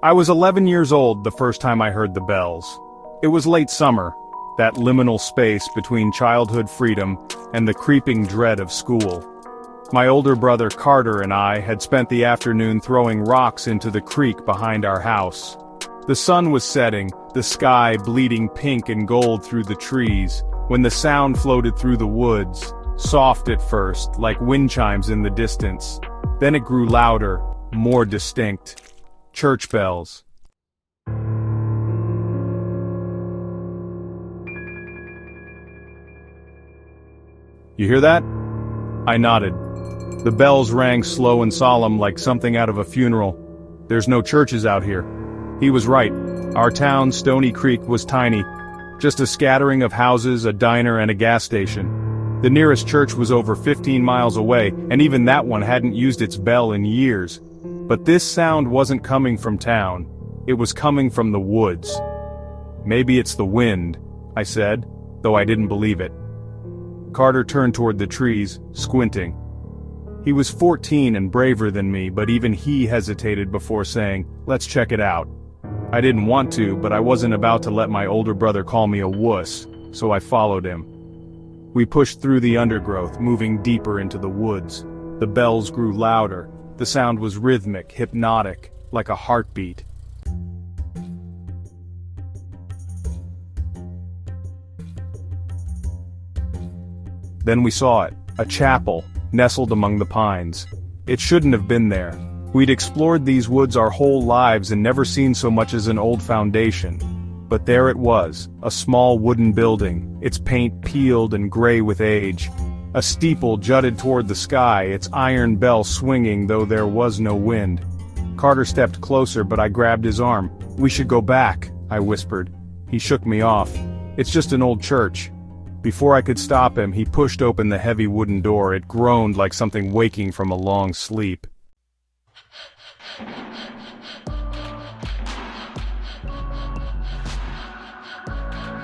I was 11 years old the first time I heard the bells. It was late summer, that liminal space between childhood freedom and the creeping dread of school. My older brother Carter and I had spent the afternoon throwing rocks into the creek behind our house. The sun was setting, the sky bleeding pink and gold through the trees, when the sound floated through the woods, soft at first, like wind chimes in the distance. Then it grew louder, more distinct. Church bells. You hear that? I nodded. The bells rang slow and solemn like something out of a funeral. There's no churches out here. He was right. Our town, Stoney Creek, was tiny. Just a scattering of houses, a diner, and a gas station. The nearest church was over 15 miles away, and even that one hadn't used its bell in years. But this sound wasn't coming from town. It was coming from the woods. Maybe it's the wind, I said, though I didn't believe it. Carter turned toward the trees, squinting. He was 14 and braver than me, but even he hesitated before saying, "Let's check it out." I didn't want to, but I wasn't about to let my older brother call me a wuss, so I followed him. We pushed through the undergrowth, moving deeper into the woods. The bells grew louder. The sound was rhythmic, hypnotic, like a heartbeat. Then we saw it, a chapel, nestled among the pines. It shouldn't have been there. We'd explored these woods our whole lives and never seen so much as an old foundation. But there it was, a small wooden building, its paint peeled and gray with age. A steeple jutted toward the sky, its iron bell swinging though there was no wind. Carter stepped closer, but I grabbed his arm. "We should go back," I whispered. He shook me off. "It's just an old church." Before I could stop him, he pushed open the heavy wooden door. It groaned like something waking from a long sleep.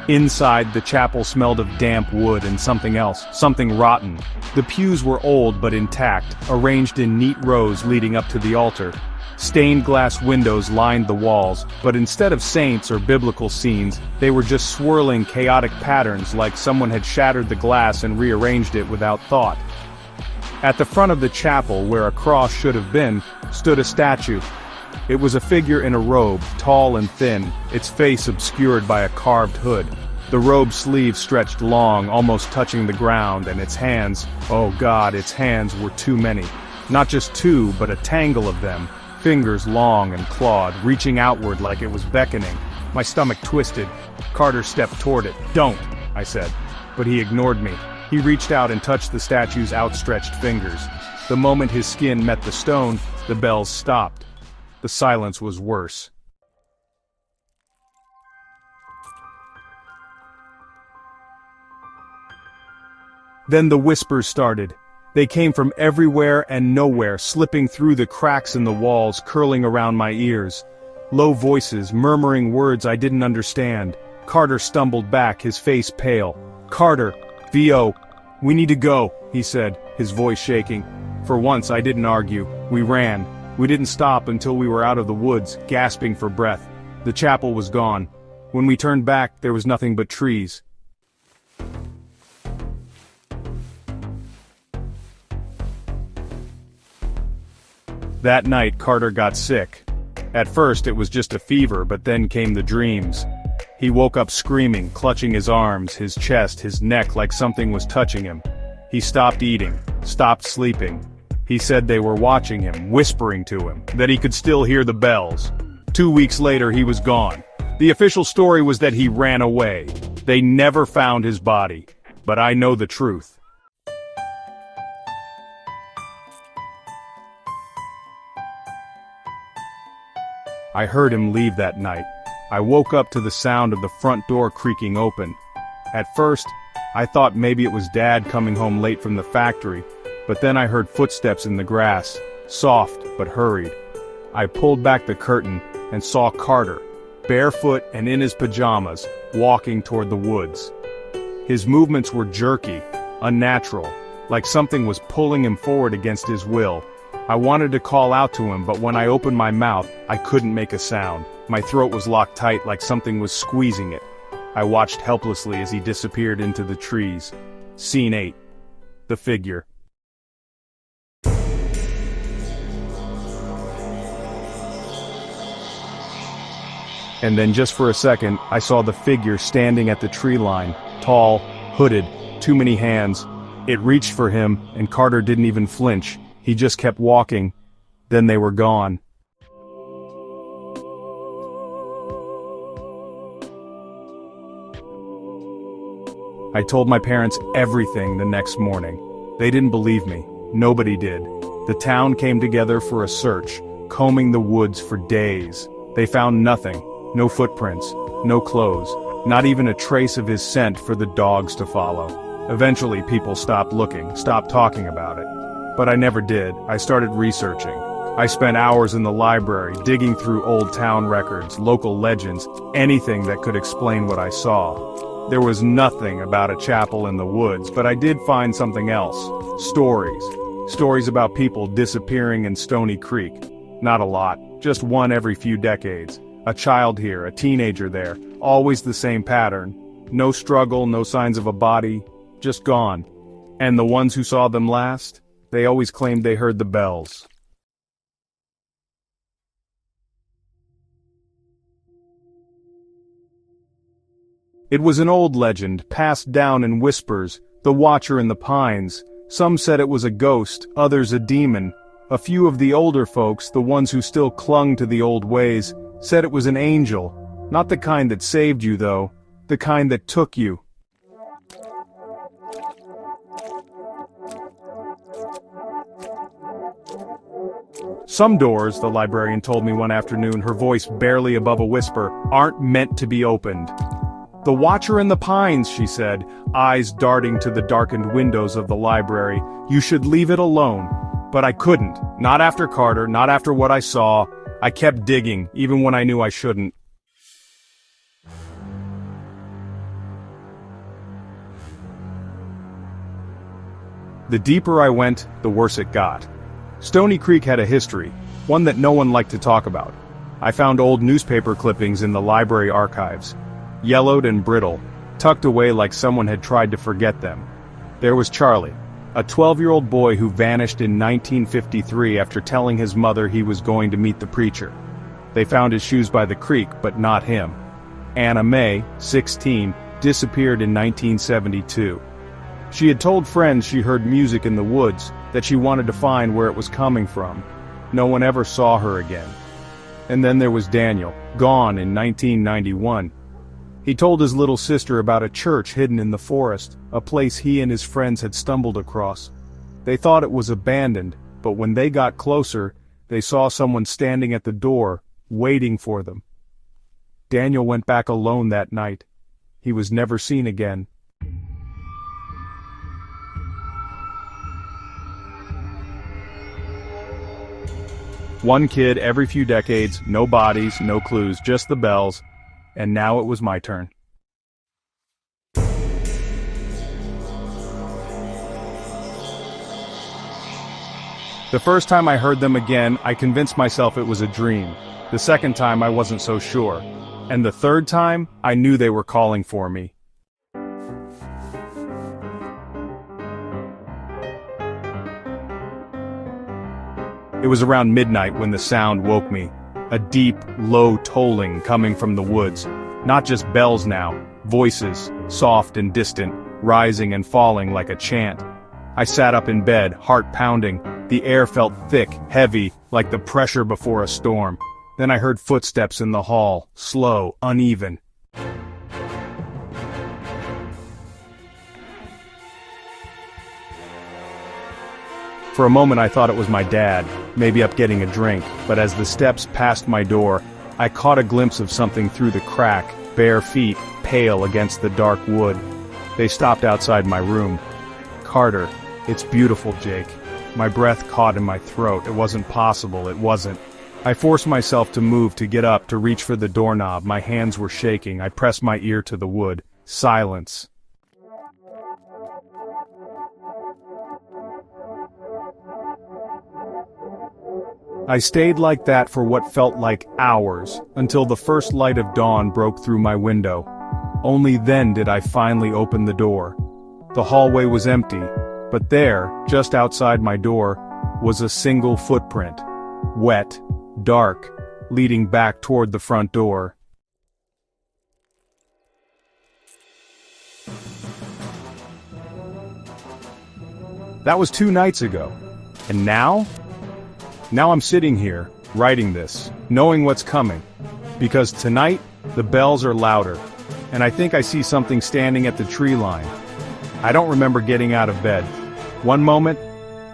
Inside, the chapel smelled of damp wood and something else, something rotten. The pews were old but intact, arranged in neat rows leading up to the altar. Stained glass windows lined the walls, but instead of saints or biblical scenes, they were just swirling chaotic patterns like someone had shattered the glass and rearranged it without thought. At the front of the chapel, where a cross should have been, stood a statue. It was a figure in a robe, tall and thin, its face obscured by a carved hood. The robe sleeves stretched long, almost touching the ground, and its hands, oh God, its hands were too many. Not just two, but a tangle of them, fingers long and clawed, reaching outward like it was beckoning. My stomach twisted. Carter stepped toward it. "Don't," I said. But he ignored me. He reached out and touched the statue's outstretched fingers. The moment his skin met the stone, the bells stopped. The silence was worse. Then the whispers started. They came from everywhere and nowhere, slipping through the cracks in the walls, curling around my ears. Low voices, murmuring words I didn't understand. Carter stumbled back, his face pale. "Carter, V.O., we need to go," he said, his voice shaking. For once I didn't argue. We ran. We didn't stop until we were out of the woods, gasping for breath. The chapel was gone. When we turned back, there was nothing but trees. That night, Carter got sick. At first, it was just a fever, but then came the dreams. He woke up screaming, clutching his arms, his chest, his neck like something was touching him. He stopped eating, stopped sleeping. He said they were watching him, whispering to him, that he could still hear the bells. 2 weeks later, he was gone. The official story was that he ran away. They never found his body. But I know the truth. I heard him leave that night. I woke up to the sound of the front door creaking open. At first, I thought maybe it was Dad coming home late from the factory, but then I heard footsteps in the grass, soft but hurried. I pulled back the curtain and saw Carter, barefoot and in his pajamas, walking toward the woods. His movements were jerky, unnatural, like something was pulling him forward against his will. I wanted to call out to him, but when I opened my mouth, I couldn't make a sound. My throat was locked tight like something was squeezing it. I watched helplessly as he disappeared into the trees. Scene 8. The figure. And then just for a second, I saw the figure standing at the tree line, tall, hooded, too many hands. It reached for him, and Carter didn't even flinch. He just kept walking. Then they were gone. I told my parents everything the next morning. They didn't believe me. Nobody did. The town came together for a search, combing the woods for days. They found nothing. No footprints, no clothes, not even a trace of his scent for the dogs to follow. Eventually people stopped looking, stopped talking about it. But I never did. I started researching. I spent hours in the library, digging through old town records, local legends, anything that could explain what I saw. There was nothing about a chapel in the woods, but I did find something else. Stories. Stories about people disappearing in Stoney Creek. Not a lot, just one every few decades. A child here, a teenager there, always the same pattern. No struggle, no signs of a body, just gone. And the ones who saw them last, they always claimed they heard the bells. It was an old legend, passed down in whispers, the Watcher in the Pines. Some said it was a ghost, others a demon. A few of the older folks, the ones who still clung to the old ways, said it was an angel. Not the kind that saved you, though. The kind that took you. Some doors, the librarian told me one afternoon, her voice barely above a whisper, aren't meant to be opened. The Watcher in the Pines, she said, eyes darting to the darkened windows of the library. You should leave it alone. But I couldn't. Not after Carter, not after what I saw. I kept digging, even when I knew I shouldn't. The deeper I went, the worse it got. Stoney Creek had a history, one that no one liked to talk about. I found old newspaper clippings in the library archives, yellowed and brittle, tucked away like someone had tried to forget them. There was Charlie, a 12-year-old boy who vanished in 1953 after telling his mother he was going to meet the preacher. They found his shoes by the creek, but not him. Anna Mae, 16, disappeared in 1972. She had told friends she heard music in the woods, that she wanted to find where it was coming from. No one ever saw her again. And then there was Daniel, gone in 1991. He told his little sister about a church hidden in the forest, a place he and his friends had stumbled across. They thought it was abandoned, but when they got closer, they saw someone standing at the door, waiting for them. Daniel went back alone that night. He was never seen again. One kid every few decades, no bodies, no clues, just the bells. And now it was my turn. The first time I heard them again, I convinced myself it was a dream. The second time I wasn't so sure. And the third time, I knew they were calling for me. It was around midnight when the sound woke me. A deep, low tolling coming from the woods. Not just bells now, voices, soft and distant, rising and falling like a chant. I sat up in bed, heart pounding. The air felt thick, heavy, like the pressure before a storm. Then I heard footsteps in the hall, slow, uneven. For a moment I thought it was my dad, maybe up getting a drink, but as the steps passed my door, I caught a glimpse of something through the crack, bare feet, pale against the dark wood. They stopped outside my room. Carter, it's beautiful, Jake. My breath caught in my throat. It wasn't possible, it wasn't. I forced myself to move, to get up, to reach for the doorknob. My hands were shaking. I pressed my ear to the wood. Silence. I stayed like that for what felt like hours, until the first light of dawn broke through my window. Only then did I finally open the door. The hallway was empty, but there, just outside my door, was a single footprint. Wet, dark, leading back toward the front door. That was 2 nights ago. And now? Now I'm sitting here, writing this, knowing what's coming. Because tonight, the bells are louder, and I think I see something standing at the tree line. I don't remember getting out of bed. One moment,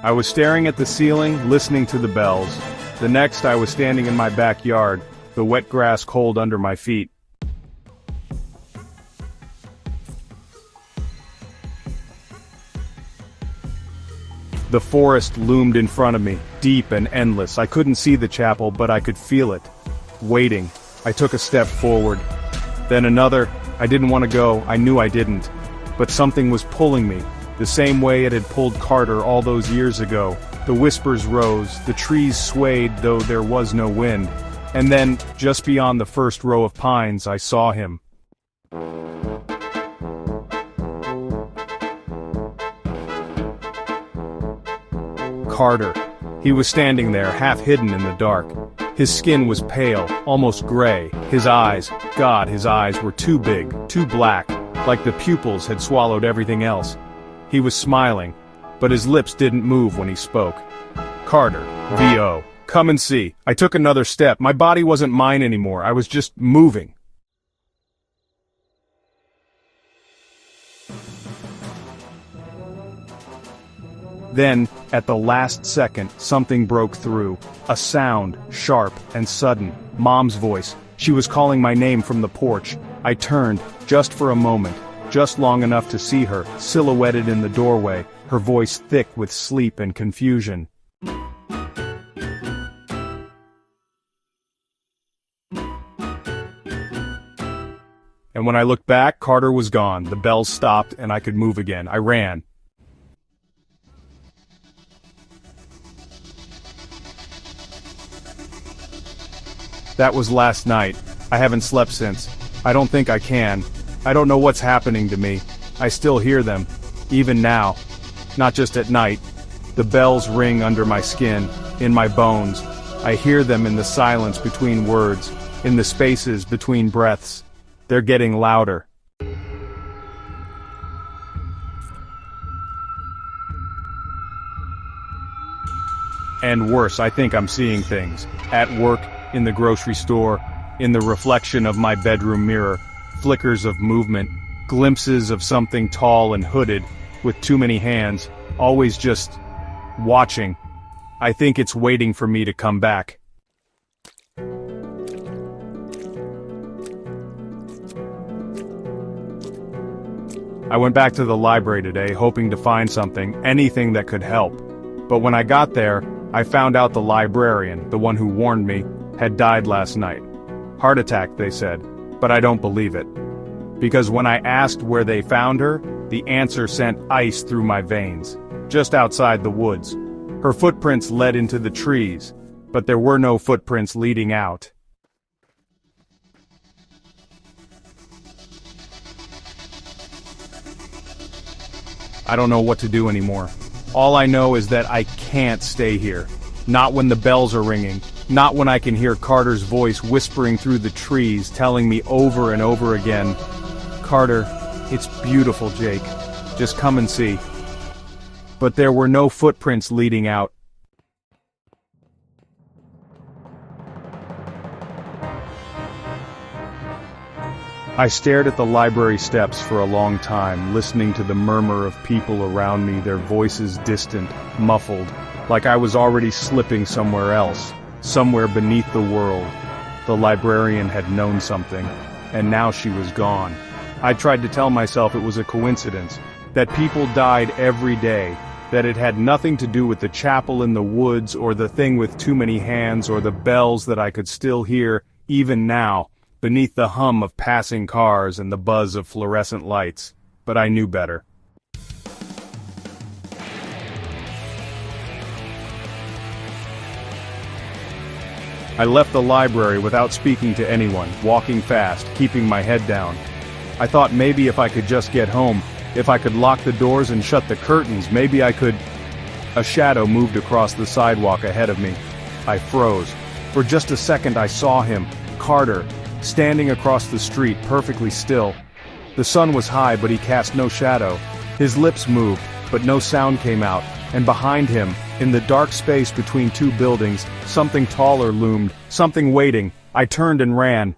I was staring at the ceiling, listening to the bells. The next, I was standing in my backyard, the wet grass cold under my feet. The forest loomed in front of me, deep and endless. I couldn't see the chapel, but I could feel it. Waiting, I took a step forward. Then another. I didn't want to go, I knew I didn't. But something was pulling me, the same way it had pulled Carter all those years ago. The whispers rose, the trees swayed though there was no wind. And then, just beyond the first row of pines, I saw him. Carter. He was standing there, half hidden in the dark. His skin was pale, almost gray. His eyes, God, his eyes were too big, too black, like the pupils had swallowed everything else. He was smiling, but his lips didn't move when he spoke. Carter, V.O., come and see. I took another step. My body wasn't mine anymore. I was just moving. Then, at the last second, something broke through. A sound, sharp and sudden. Mom's voice. She was calling my name from the porch. I turned, just for a moment, just long enough to see her, silhouetted in the doorway, her voice thick with sleep and confusion. And when I looked back, Carter was gone. The bells stopped and I could move again. I ran. That was last night. I haven't slept since. I don't think I can. I don't know what's happening to me. I still hear them. Even now. Not just at night. The bells ring under my skin, in my bones. I hear them in the silence between words, in the spaces between breaths. They're getting louder. And worse, I think I'm seeing things. At work, in the grocery store, in the reflection of my bedroom mirror, flickers of movement, glimpses of something tall and hooded, with too many hands, always just watching. I think it's waiting for me to come back. I went back to the library today, hoping to find something, anything that could help. But when I got there, I found out the librarian, the one who warned me, had died last night. Heart attack, they said, but I don't believe it. Because when I asked where they found her, the answer sent ice through my veins, just outside the woods. Her footprints led into the trees, but there were no footprints leading out. I don't know what to do anymore. All I know is that I can't stay here. Not when the bells are ringing. Not when I can hear Carter's voice whispering through the trees, telling me over and over again, "Carter, it's beautiful, Jake. Just come and see." But there were no footprints leading out. I stared at the library steps for a long time, listening to the murmur of people around me, their voices distant, muffled, like I was already slipping somewhere else, somewhere beneath the world. The librarian had known something, and now she was gone. I tried to tell myself it was a coincidence, that people died every day, that it had nothing to do with the chapel in the woods or the thing with too many hands or the bells that I could still hear, even now, beneath the hum of passing cars and the buzz of fluorescent lights. But I knew better. I left the library without speaking to anyone, walking fast, keeping my head down. I thought maybe if I could just get home, if I could lock the doors and shut the curtains, maybe I could... A shadow moved across the sidewalk ahead of me. I froze. For just a second I saw him, Carter, standing across the street, perfectly still. The sun was high, but he cast no shadow. His lips moved, but no sound came out, and behind him, in the dark space between two buildings, something taller loomed, something waiting. I turned and ran.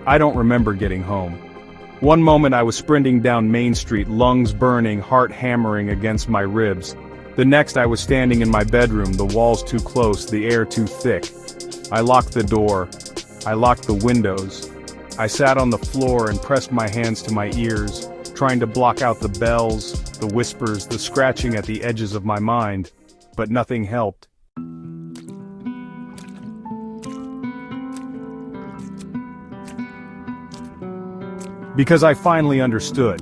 I don't remember getting home. One moment I was sprinting down Main Street, lungs burning, heart hammering against my ribs. The next I was standing in my bedroom, the walls too close, the air too thick. I locked the door. I locked the windows. I sat on the floor and pressed my hands to my ears, trying to block out the bells, the whispers, the scratching at the edges of my mind. But nothing helped. Because I finally understood.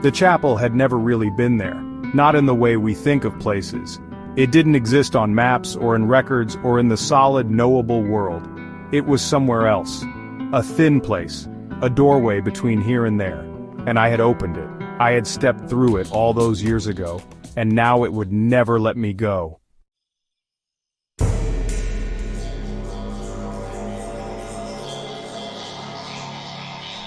The chapel had never really been there, not in the way we think of places. It didn't exist on maps or in records or in the solid, knowable world. It was somewhere else. A thin place, a doorway between here and there. And I had opened it. I had stepped through it all those years ago, and now it would never let me go.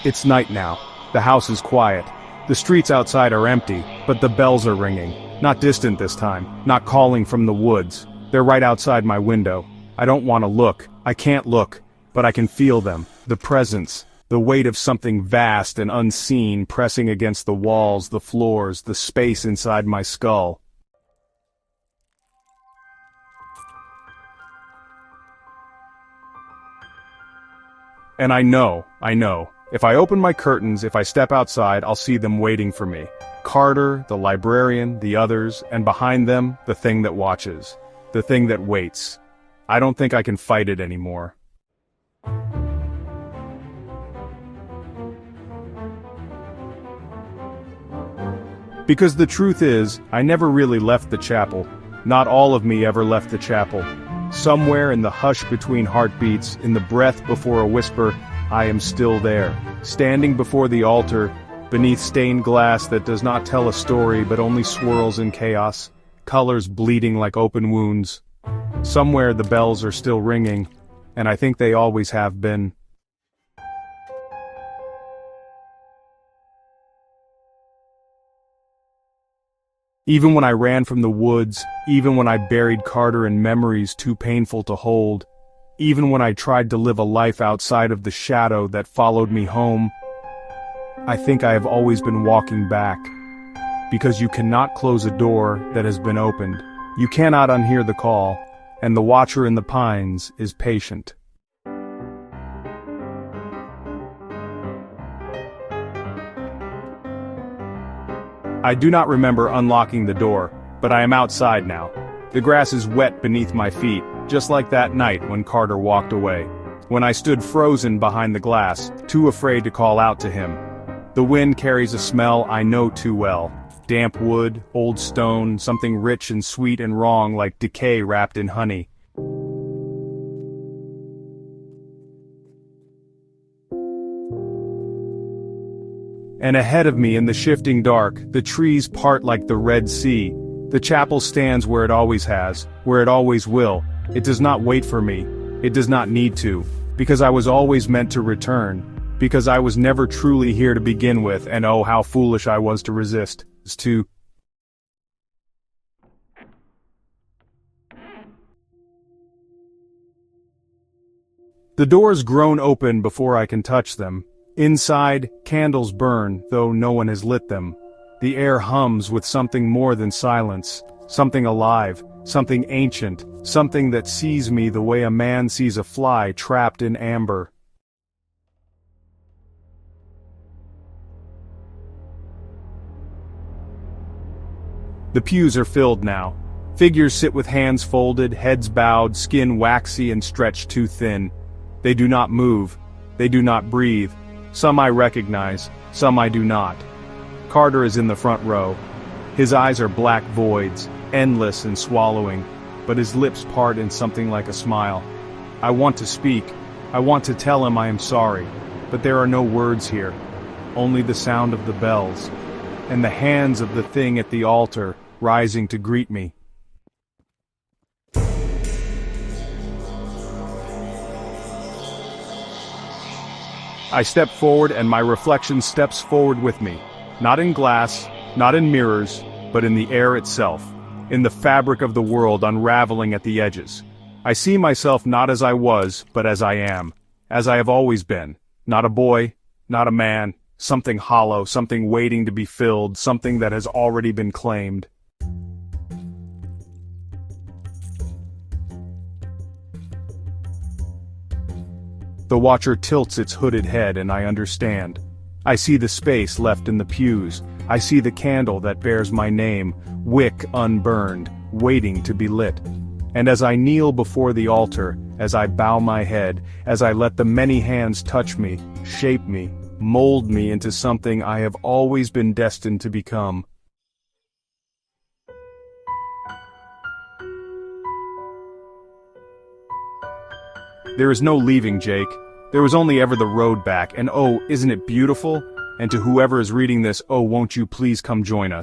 It's night now. The house is quiet. The streets outside are empty, but the bells are ringing. Not distant this time, not calling from the woods. They're right outside my window. I don't want to look. I can't look, but I can feel them. The presence, the weight of something vast and unseen pressing against the walls, the floors, the space inside my skull. And I know. If I open my curtains, if I step outside, I'll see them waiting for me. Carter, the librarian, the others, and behind them, the thing that watches. The thing that waits. I don't think I can fight it anymore. Because the truth is, I never really left the chapel. Not all of me ever left the chapel. Somewhere in the hush between heartbeats, in the breath before a whisper, I am still there, standing before the altar, beneath stained glass that does not tell a story but only swirls in chaos, colors bleeding like open wounds. Somewhere the bells are still ringing, and I think they always have been. Even when I ran from the woods, even when I buried Carter in memories too painful to hold, even when I tried to live a life outside of the shadow that followed me home, I think I have always been walking back. Because you cannot close a door that has been opened. You cannot unhear the call, and the watcher in the pines is patient. I do not remember unlocking the door, but I am outside now. The grass is wet beneath my feet, just like that night when Carter walked away. When I stood frozen behind the glass, too afraid to call out to him. The wind carries a smell I know too well. Damp wood, old stone, something rich and sweet and wrong like decay wrapped in honey. And ahead of me in the shifting dark, the trees part like the Red Sea. The chapel stands where it always has, where it always will. It does not wait for me. It does not need to. Because I was always meant to return. Because I was never truly here to begin with, and oh, how foolish I was to resist. The doors groan open before I can touch them. Inside, candles burn, though no one has lit them. The air hums with something more than silence, something alive, something ancient, something that sees me the way a man sees a fly trapped in amber. The pews are filled now. Figures sit with hands folded, heads bowed, skin waxy and stretched too thin. They do not move. They do not breathe. Some I recognize, some I do not. Carter is in the front row. His eyes are black voids, endless and swallowing, but his lips part in something like a smile. I want to speak. I want to tell him I am sorry, but there are no words here. Only the sound of the bells, and the hands of the thing at the altar, rising to greet me. I step forward and my reflection steps forward with me. Not in glass, not in mirrors, but in the air itself. In the fabric of the world unraveling at the edges. I see myself not as I was, but as I am. As I have always been. Not a boy, not a man, something hollow, something waiting to be filled, something that has already been claimed. The watcher tilts its hooded head and I understand. I see the space left in the pews. I see the candle that bears my name, wick unburned, waiting to be lit. And as I kneel before the altar, as I bow my head, as I let the many hands touch me, shape me, mold me into something I have always been destined to become. There is no leaving, Jake. There was only ever the road back, and oh, isn't it beautiful? And to whoever is reading this, oh, won't you please come join us?